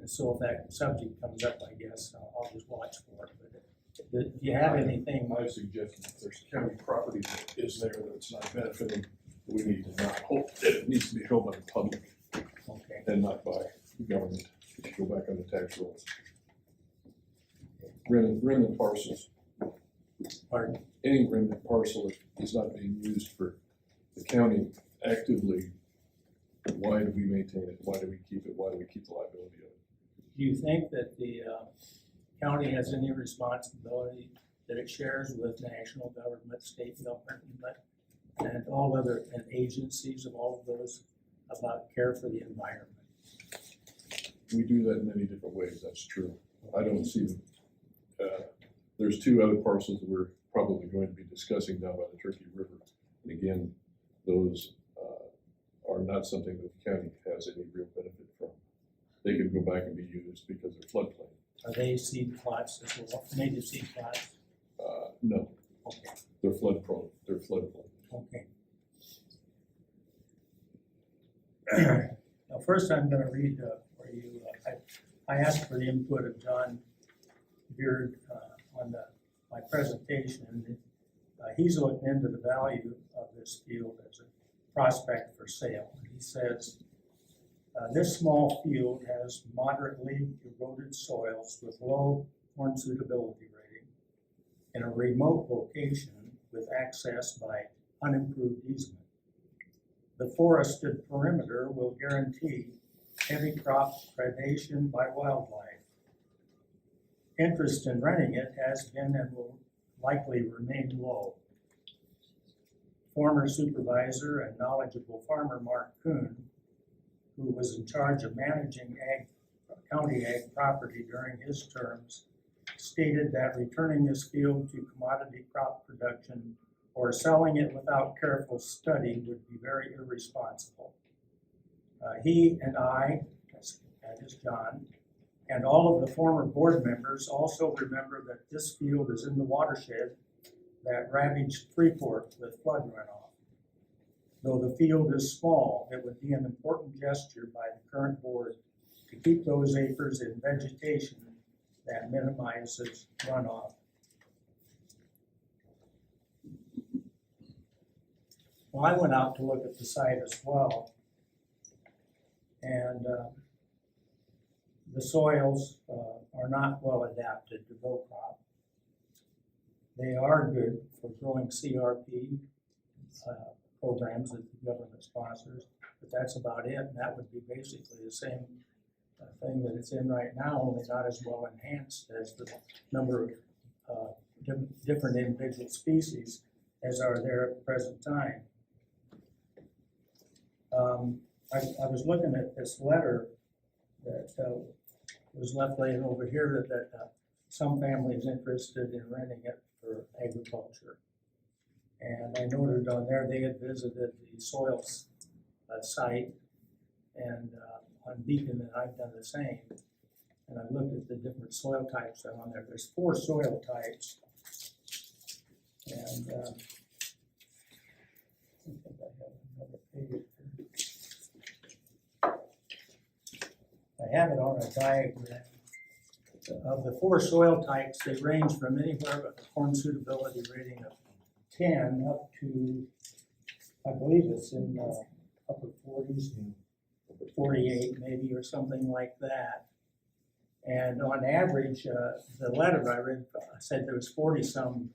And so if that subject comes up, I guess, I'll just watch for it. But do you have anything? My suggestion, if there's county property that is there that's not benefiting, we need to not hold, it needs to be held by the public Okay. and not by the government. It should go back on the tax rolls. Remnant parcels, Pardon? any remnant parcel that is not being used for the county actively, why do we maintain it? Why do we keep it? Why do we keep the liability of it? Do you think that the county has any responsibility that it shares with national government, state government, and all other and agencies of all of those about care for the environment? We do that in many different ways, that's true. I don't see them. There's two other parcels that we're probably going to be discussing down by the Turkey River. And again, those are not something that the county has any real benefit from. They could go back and be used because they're floodplain. Are they seed plots as well, native seed plots? No, Okay, they're flood prone, they're floodplain. okay. Now, first I'm going to read for you, I asked for the input of John Beard on my presentation. And he's looking into the value of this field as a prospect for sale. He says, this small field has moderately eroded soils with low corn suitability rating in a remote location with access by unimproved easement. The forested perimeter will guarantee heavy crop predation by wildlife. Interest in renting it has been and will likely remain low. Former supervisor and knowledgeable farmer Mark Kuhn, who was in charge of managing county ag property during his terms, stated that returning this field to commodity crop production or selling it without careful study would be very irresponsible. He and I, that is John, and all of the former board members also remember that this field is in the watershed that ravaged Freeport with flood runoff. Though the field is small, it would be an important gesture by the current board to keep those acres in vegetation that minimizes runoff. Well, I went out to look at the site as well, and the soils are not well adapted to row crop. They are good for growing CRP programs that the government sponsors, but that's about it. And that would be basically the same thing that it's in right now, only not as well enhanced as the number of different individual species as are there at the present time. I was looking at this letter that was left laying over here that some families interested in renting it for agriculture. And I noted on there they had visited the soils site, and on Beacon, and I've done the same. And I've looked at the different soil types that are on there. There's 4 soil types. And I think I have another page here. I have it on a diagram. Of the 4 soil types, they range from anywhere with a corn suitability rating of 10 up to, I believe it's in upper 40s, 48 maybe, or something like that. And on average, the letter I read said there was 40 some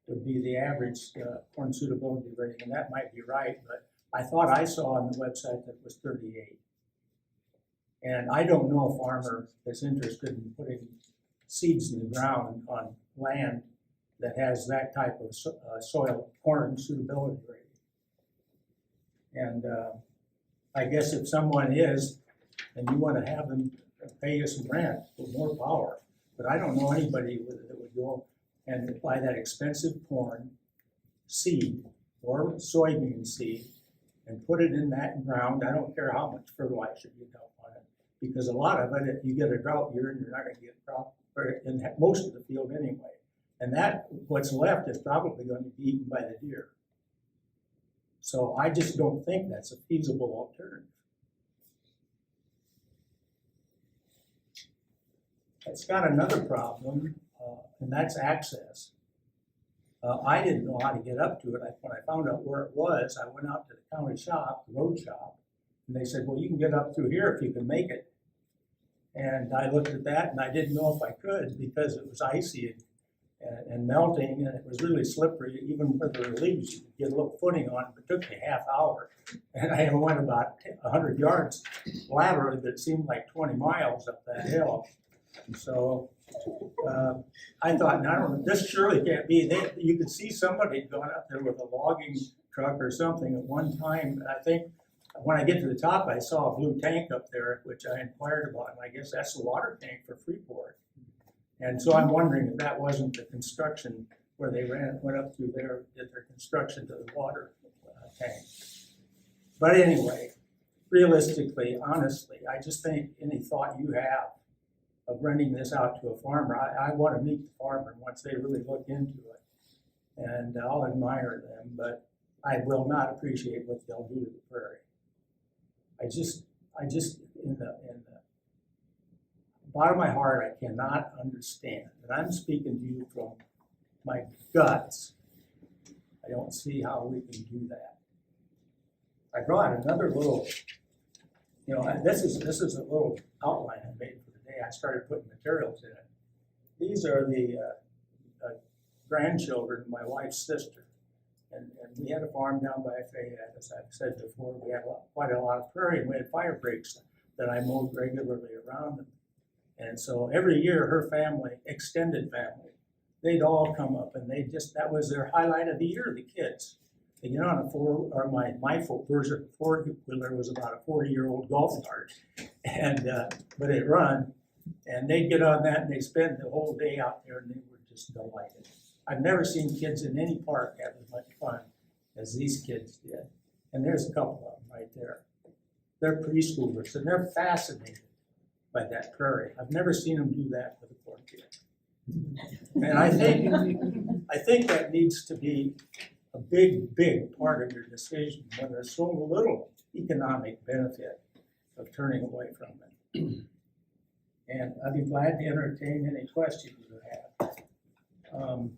would be the average corn suitability rating, and that might be right, but I thought I saw on the website that it was 38. And I don't know a farmer that's interested in putting seeds in the ground on land that has that type of soil corn suitability rating. And I guess if someone is, and you want to have them pay you some rent, with more power. But I don't know anybody that would go and buy that expensive corn seed or soybean seed and put it in that ground. I don't care how much fertilizer you dump on it, because a lot of it, if you get a drought year, and you're not going to get crop in most of the field anyway. And that, what's left is probably going to be eaten by the deer. So I just don't think that's a feasible alternative. It's got another problem, and that's access. I didn't know how to get up to it. When I found out where it was, I went out to the county shop, the road shop, and they said, well, you can get up through here if you can make it. And I looked at that, and I didn't know if I could because it was icy and melting, and it was really slippery. Even with the leaves, you could get a little footing on it. It took me half hour, and I went about 100 yards laterally that seemed like 20 miles up that hill. So I thought, no, this surely can't be. You could see somebody going up there with a logging truck or something at one time. I think when I get to the top, I saw a blue tank up there, which I inquired about, and I guess that's the water tank for Freeport. And so I'm wondering if that wasn't the construction where they went up through there, did their construction to the water tank. But anyway, realistically, honestly, I just think any thought you have of renting this out to a farmer, I want to meet the farmer once they really look into it. And I'll admire them, but I will not appreciate what they'll do to the prairie. I just in the bottom of my heart, I cannot understand. And I'm speaking to you from my guts. I don't see how we can do that. I brought another little, this is a little outline I made for the day. I started putting materials in it. These are the grandchildren of my wife's sister. And we had a farm down by Fayette, as I've said before. We had quite a lot of prairie, and we had fire breaks that I mowed regularly around them. And so every year, her family, extended family, they'd all come up, and that was their highlight of the year, the kids. They get on my four-wheeler was about a 40-year-old golf cart, but it run, and they'd get on that, and they'd spend the whole day out there, and they were just delighted. I've never seen kids in any park have as much fun as these kids did. And there's a couple of them right there. They're preschoolers, and they're fascinated by that prairie. I've never seen them do that with a corn kid. And I think that needs to be a big, big part of your decision when there's so little economic benefit of turning away from it. And I'd be glad to entertain any questions you have.